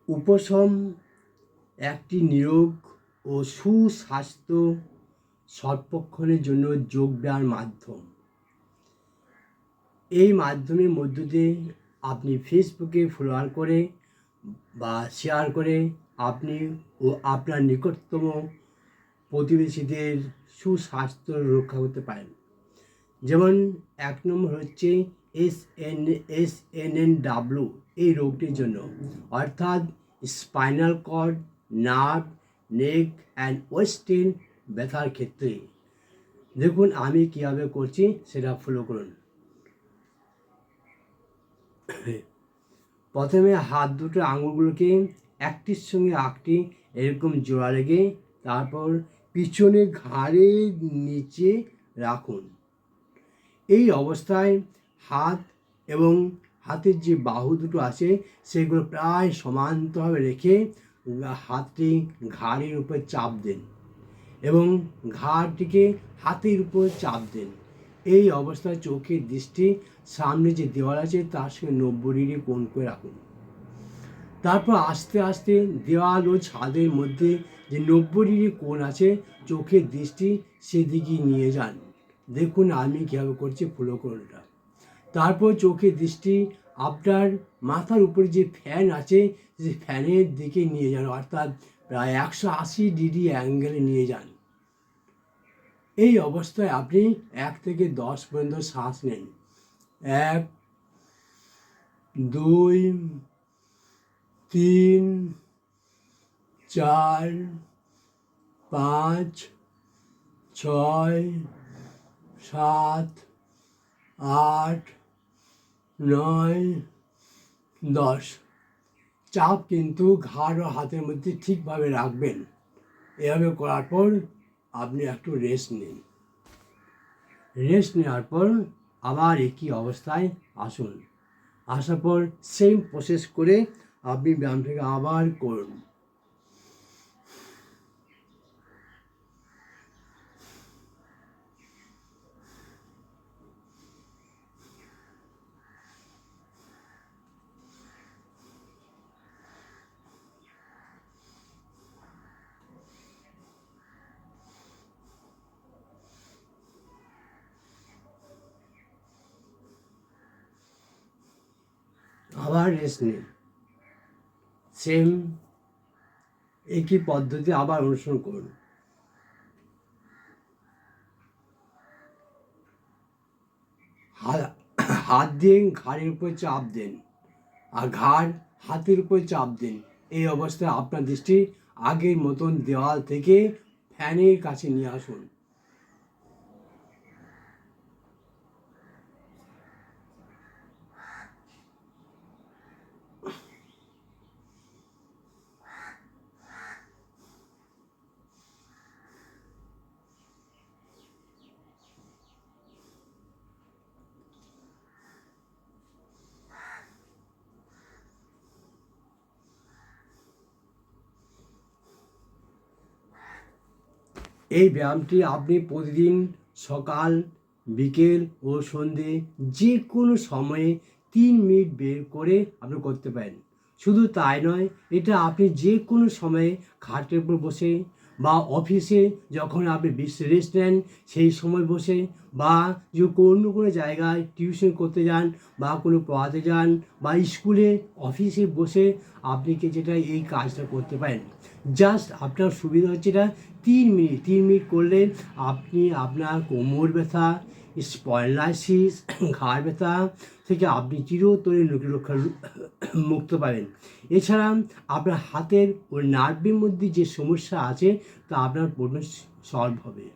উপশম একটি নিরোগ ও সুস্বাস্থ্য সর্বক্ষণের জন্য যোগব্যায়াম মাধ্যম। এই মাধ্যমের মধ্য দিয়ে আপনি ফেসবুকে ফলোয়ার করে বা শেয়ার করে আপনি ও আপনার নিকটতম প্রতিবেশীদের সুস্বাস্থ্য রক্ষা করতে পারেন। যেমন 1 নম্বর হচ্ছে SNNW এই রোগটির জন্য, অর্থাৎ spinal cord, nerve, neck and ওয়েস্টেন ব্যথার ক্ষেত্রে। দেখুন আমি কীভাবে করছি সেটা ফলো করুন। প্রথমে হাত দুটো আঙুলগুলোকে একটির সঙ্গে একটি এরকম জোড়া লেগে তারপর পিছনে ঘাড়ের নিচে রাখুন। এই অবস্থায় হাত এবং হাতের যে বাহু দুটো আছে সেগুলো প্রায় সমান্তরালভাবে রেখে হাতটি ঘাড়ের উপর চাপ দেন এবং ঘাড়টিকে হাতের উপর চাপ দেন। এই অবস্থায় চোখের দৃষ্টি সামনে যে দেওয়াল আছে তার সঙ্গে 90 ডিগ্রি কোণ করে রাখুন। তারপর আস্তে আস্তে দেওয়াল ও ছাদের মধ্যে যে 90 ডিগ্রি কোণ আছে চোখের দৃষ্টি সেদিকে নিয়ে যান। দেখুন আমি কীভাবে করছি, ফলো করুন এটা। তারপর চোখের দৃষ্টি আপনার মাথার উপরে যে ফ্যান আছে সেই ফ্যানের দিকে নিয়ে যান, অর্থাৎ প্রায় 180 ডিগ্রি অ্যাঙ্গেলে নিয়ে যান। এই অবস্থায় আপনি 1 থেকে 10 পর্যন্ত শ্বাস নেন। 1, 2, 3, 4, 5, 6, 7, 8, 9, 10। চাপ কিন্তু ঘাড় ও হাতের মধ্যে ঠিকভাবে রাখবেন। এভাবে করার পর আপনি একটু রেস্ট নিন। রেস্ট নেওয়ার পর আবার একই অবস্থায় আসুন। আসার পর সেম প্রসেস করে আপনি ব্যায়ামটাকে আবার করুন। আবার রেস্ট নিন। সেম একই পদ্ধতি আবার অনুসরণ করুন। হাত দিয়ে ঘাড়ের উপর চাপ দেন আর ঘাড় হাতের উপর চাপ দেন। এই অবস্থায় আপনার দৃষ্টি আগের মতন দেওয়াল থেকে ফ্যানের কাছে নিয়ে আসুন। এই ব্যায়ামটি আপনি প্রতিদিন সকাল, বিকেল ও সন্ধে যে কোনো সময়ে 3 মিনিট বের করে আপনি করতে পারেন। শুধু তাই নয়, এটা আপনি যে কোনো সময়ে খাটের উপর বসে বা অফিসে যখন আপনি রেস্ট নেন সেই সময় বসে বা যে অন্য কোনো জায়গায় টিউশন করতে যান বা কোনো পড়াতে যান বা স্কুলে অফিসে বসে আপনি যেটা এই কাজটা করতে পারেন। জাস্ট আপনার সুবিধা হচ্ছে এটা 3 মিনিট করলে আপনি আপনার কোমর ব্যথা, স্পন্ডাইলাইটিস, ঘাড় ব্যথা থেকে আপনি চিরতরে মুক্ত পাবেন। এছাড়া আপনার হাতের ও নার্ভের মধ্যে যে সমস্যা আছে তা আপনার পুরো সলভ হবে।